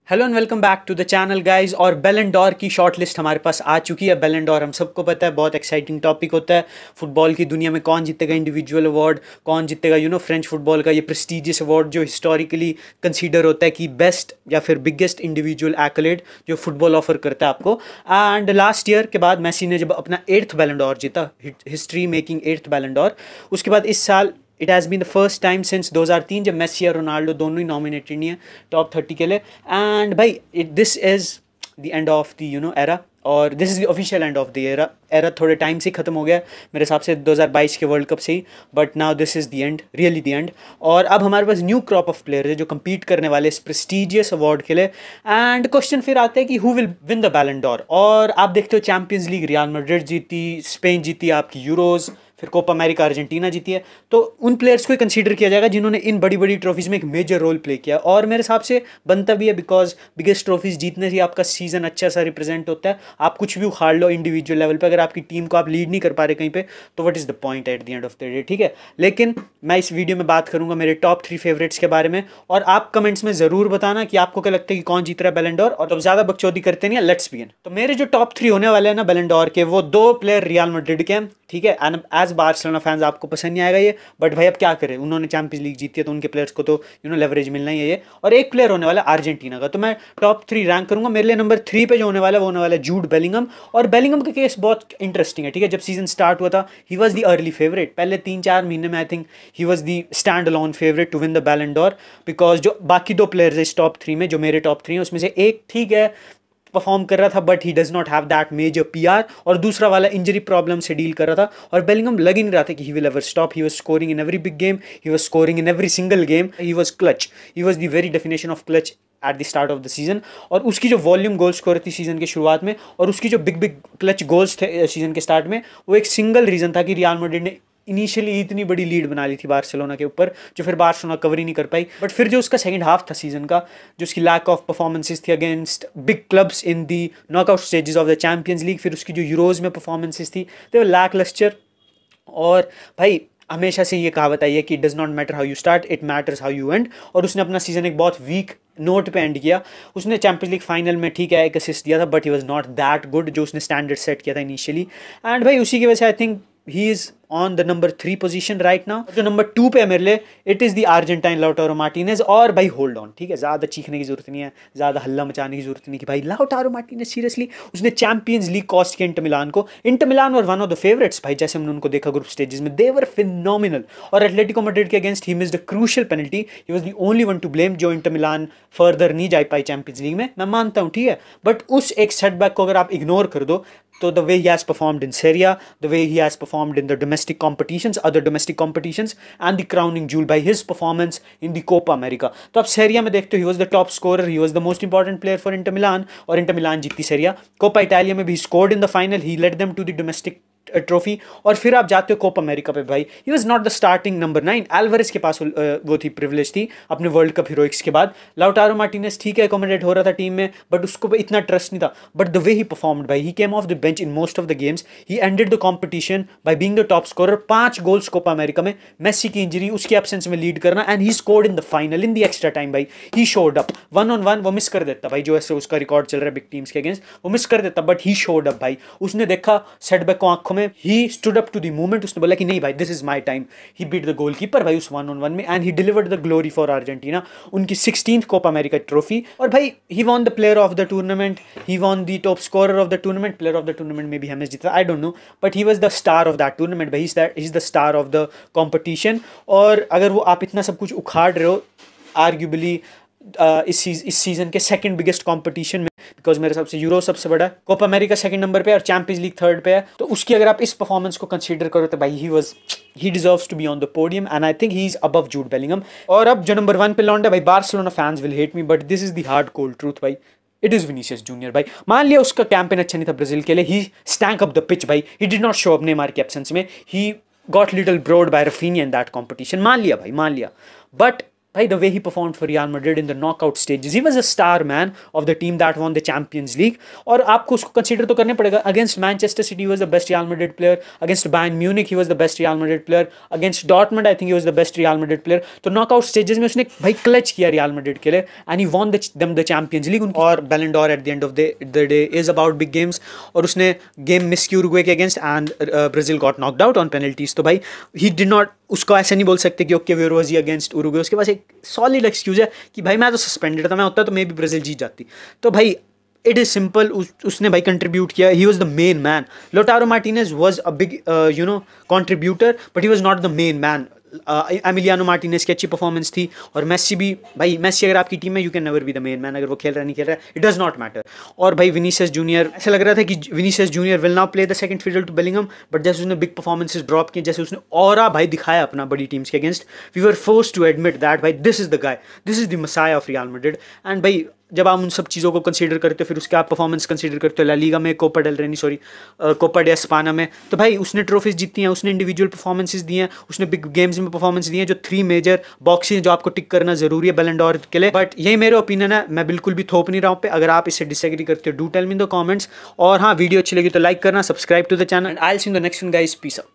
Hello and welcome back to the channel guys. और Ballon Dar की short list हमारे पास आ चुकी है। बैलन डॉर हम सबको पता है बहुत एक्साइटिंग टॉपिक होता है फुटबॉल की दुनिया में। कौन जीतेगा इंडिविजुअल अवार्ड, कौन जीतेगा फ्रेंच फुटबॉल का ये प्रेस्टिजियस अवार्ड जो हिस्टोरिकली कंसीडर होता है कि बेस्ट या फिर बिगेस्ट इंडिविजुअल एक्कलेड जो फुटबॉल ऑफर करता है आपको। एंड लास्ट ईयर के बाद मेसी ने जब अपना 8th बैलन डॉर जीता, हिस्ट्री मेकिंग 8th बैलन डॉर, उसके बाद इस साल it has been the first time since 2003 जब मेसी और रोनाल्डो दोनों ही नॉमिनेटेड नहीं है टॉप 30 के लिए। एंड भाई this is the end of the era, और this is the official end of the era थोड़े टाइम से ख़त्म हो गया मेरे हिसाब से 2022 के वर्ल्ड कप से ही। But now this is the end, really the end. और अब हमारे पास न्यू क्रॉप ऑफ प्लेयर है जो compete करने वाले इस प्रेस्टिजियस अवार्ड के लिए। एंड क्वेश्चन फिर आता है कि who will win the Ballon Dar. और आप देखते हो चैंपियंस लीग रियल मैड्रिड जीती, स्पेन जीती, आपकी यूरोज़, फिर कोपा अमेरिका अर्जेंटीना जीती है। तो उन प्लेयर्स को ही कंसीडर किया जाएगा जिन्होंने इन बड़ी बड़ी ट्रॉफीज़ में एक मेजर रोल प्ले किया। और मेरे हिसाब से बनता भी है, बिकॉज बिगेस्ट ट्रॉफीज़ जीतने से आपका सीज़न अच्छा सा रिप्रेजेंट होता है। आप कुछ भी उखाड़ लो इंडिविजुअल लेवल पे, अगर आपकी टीम को आप लीड नहीं कर पा रहे कहीं पे, तो what is the point eight the end of the day, ठीक है। लेकिन मैं इस वीडियो में बात करूंगा मेरे टॉप 3 फेवरेट्स के बारे में, और आप कमेंट्स में ज़रूर बताना कि आपको क्या लगता है कि कौन जीत रहा है बैलन डॉर। और अब ज़्यादा बकचोदी करते नहीं है, लेट्स बिगिन। तो मेरे जो टॉप 3 होने वाले हैं ना बैलन डॉर के, वो 2 प्लेयर रियल मैड्रिड के हैं, ठीक है। एंड एज बार्सिलोना फैंस आपको पसंद नहीं आएगा ये, बट भाई अब क्या करें, उन्होंने चैंपियंस लीग जीती है तो उनके प्लेयर्स को तो लेवरेज मिलना ही है ये। और एक प्लेयर होने वाला है अर्जेंटीना का, तो मैं टॉप 3 रैंक करूंगा। मेरे लिए नंबर 3 पे जो होने वाला है वो होने वाला है जूड बेलिंगम। और बेलिंगम का केस बहुत इंटरेस्टिंग है, ठीक है। जब सीजन स्टार्ट हुआ था he was the early favourite, पहले 3-4 महीने में I think he was the standalone favourite to win the Ballon d'Or. Because जो बाकी 2 प्लेयर्स है इस टॉप 3 में, जो मेरे टॉप 3 है उसमें से एक ठीक है परफॉर्म कर रहा था, but he does not have that major PR, और दूसरा वाला इंजरी प्रॉब्लम से डील कर रहा था। और बेलिंगम लग ही नहीं रहा था कि he will ever stop. He was scoring in every big game, he was scoring in every single game, he was clutch, he was the very definition of clutch at the start of the season. और उसकी जो volume goal score थी season के शुरुआत में, और उसकी जो बिग बिग क्लच गोल्स थे सीजन के स्टार्ट में, वो एक सिंगल रीज़न था कि रियल मैड्रिड ने इनिशियली इतनी बड़ी लीड बना ली थी बार्सिलोना के ऊपर, जो फिर बार्सिलोना कवर ही नहीं कर पाई। बट फिर जो उसका सेकंड हाफ था सीजन का, जो उसकी लैक ऑफ परफॉर्मेंसेस थी against big clubs in the knockout stages of the Champions league, फिर उसकी जो यूरोज में परफॉर्मेंसेस थी दे वर लैकलस्टर। और भाई हमेशा से ये कहावत आई है कि does not matter how you start, it matters how you and. और उसने अपना सीजन एक बहुत वीक नोट पे एंड किया। उसने चैंपियंस लीग फाइनल में ठीक है एक असिस्ट दिया था, but he was not that good जो उसने स्टैंडर्ड सेट किया था इनिशियली। एंड भाई उसी की वजह से आई think he is on the number 3 position right now. जो नंबर 2 पे है मेरे लिए, it is the Argentine Lautaro Martinez. और भाई होल्ड ऑन, ठीक है, ज़्यादा चीखने की जरूरत नहीं है, ज़्यादा हल्ला मचाने की जरूरत नहीं कि भाई लाउटारो मार्टिनेज सीरियसली उसने चैंपियंस लीग कॉस्ट किया इंटर मिलान को। Inter Milan were one of the favourites भाई, जैसे हमने उनको देखा ग्रुप स्टेजेस में, दे वर फिनोमिनल। और एटलेटिको मैड्रिड के against he missed a crucial penalty, he was the only one two blame जो इंटर मिलान फर्दर नहीं जा पाई चैंपियंस लीग में, मैं मानता हूँ, ठीक है। बट उस एक सेटबैक को अगर आप इग्नोर कर दो, तो the way he has performed in Serie A, the way he has performed in the domestic competitions, other domestic competitions, and the crowning jewel by his performance in the Copa America. तो आप Serie A में देखते हो he was the top scorer, he was the most important player for Inter Milan, और Inter Milan जीती Serie A. Coppa Italia में भी scored in the final, he led them to the domestic trophy. और फिर आप जाते हो कोपा अमेरिका पे, भाई he was not the starting number 9, Alvarez के पास वो थी प्रिविलेज थी अपने वर्ल्ड कप हीरोइक्स के बाद। लाउटारो मार्टिनेज ठीक है अकोमोडेट हो रहा था टीम में, बट उसको पे इतना ट्रस्ट नहीं था। But the way he performed भाई, he came off the bench in most of the games, he ended the competition by being the top scorer, 5 goals Copa America में, मेसी की injury उसके absence में lead करना, and he scored in the final in the extra time भाई। He showed up 1-on-1, वो miss कर देता भाई, जो ऐसे उसका रिकॉर्ड चल रहा है बिग टीम्स के अगेंस्ट, वो मिस कर देता, बट ही शोड अप भाई। उसने देखा सेटबैक को आंखों में, he stood up to the movement, उसने बोला कि नहीं भाई this is my time. He beat the goalkeeper भाई उस 1-on-1 में, and he delivered the glory for Argentina, उनकी 16th कोपा अमेरिका ट्रॉफी। और भाई he won the player of the tournament, he won the top scorer of the tournament, player of the tournament में भी हमें जीता, I don't know, but he was the star of that tournament भाई, he is the star of the competition. और अगर वो आप इतना सब कुछ उखाड़ रहे हो आर्ग्यूबली इस सीजन के सेकंड बिगेस्ट कंपटीशन में, बिकॉज मेरे हिसाब से यूरो सबसे बड़ा है, कोपा अमेरिका सेकंड नंबर पे और चैंपियंस लीग थर्ड पे है, तो उसकी अगर आप इस परफॉर्मेंस को कंसीडर करो तो भाई he deserves to be on the podium, and I think he is above Jude Bellingham. और अब जो नंबर 1 पे लौंडा भाई, Barcelona fans will hate me but this is the hard cold truth भाई, इट इज विनीसियस जूनियर भाई। मान लिया उसका कैंपेन अच्छा नहीं था ब्राजील के लिए, he stank up the pitch भाई, he did not show up Neymar के एब्सेंस में, he got little broad by Raphinha in that competition, मान लिया भाई, मान लिया। बट भाई the way he performed for Real Madrid in the knockout stages, he was a star man of the team that won the Champions League. और आपको उसको consider तो करने पड़ेगा, against Manchester City was the best Real Madrid player, against Bayern Munich he was the best Real Madrid player, against Dortmund I think he was the best Real Madrid player. तो knockout stages में उसने भाई clutch किया Real Madrid के लिए and he won them the Champions League. और Ballon d'Or at the end of the day is about big games, और उसने गेम मिस की उरुग्वे के against and Brazil got knocked out on penalties. तो भाई he did not, उसको ऐसे नहीं बोल सकते कि okay where was he against Uruguay, उसके पास एक सॉलिड एक्सक्यूज है कि भाई मैं तो सस्पेंडेड था, मैं होता तो मे बी ब्राजील जीत जाती। तो भाई इट इज़ सिंपल, उसने भाई कंट्रीब्यूट किया, ही was the main man. लोटारो Martinez was a big contributor but he was not the main man. Emiliano Martinez की अच्छी परफॉर्मेंस थी, और मेस्सी भी, भाई मेस्सी अगर आपकी टीम में, you can never be the main man, अगर वो खेल रहा नहीं खेल रहा है इट डज नॉट मैटर। और भाई विनीसियस जूनियर, ऐसा लग रहा था कि Vinicius Junior will now play the second fiddle to Bellingham, but जैसे उसने बिग परफॉर्मेंसेस ड्रॉप किए, जैसे उसने ऑरा भाई दिखाया अपना बड़ी टीम्स के against, we were forced to admit that भाई this is the guy, this is the Messiah of Real Madrid. And भाई जब आप उन सब चीज़ों को कंसीडर करते हो, फिर उसके आप परफॉर्मेंस कंसीडर करते हो ला लीगा में, कोपा डेल रेनी सॉरी कोपा डे एस्पाना में, तो भाई उसने ट्रॉफीज जीती हैं, उसने इंडिविजुअल परफॉर्मेंसेस दी हैं, उसने बिग गेम्स में परफॉर्मेंस दी हैं, जो 3 मेजर बॉक्सेस जो आपको टिक करना जरूरी है बैलन डोर के लिए। बट यही मेरे ओपिनियन है, मैं बिल्कुल भी थोप नहीं रहा हूँ पे, अगर आप इससे डिसएग्री करते हो do tell me in the comments. और हाँ, वीडियो अच्छी लगी तो लाइक करना, subscribe to the channel, I will see you in the next one guys, peace out.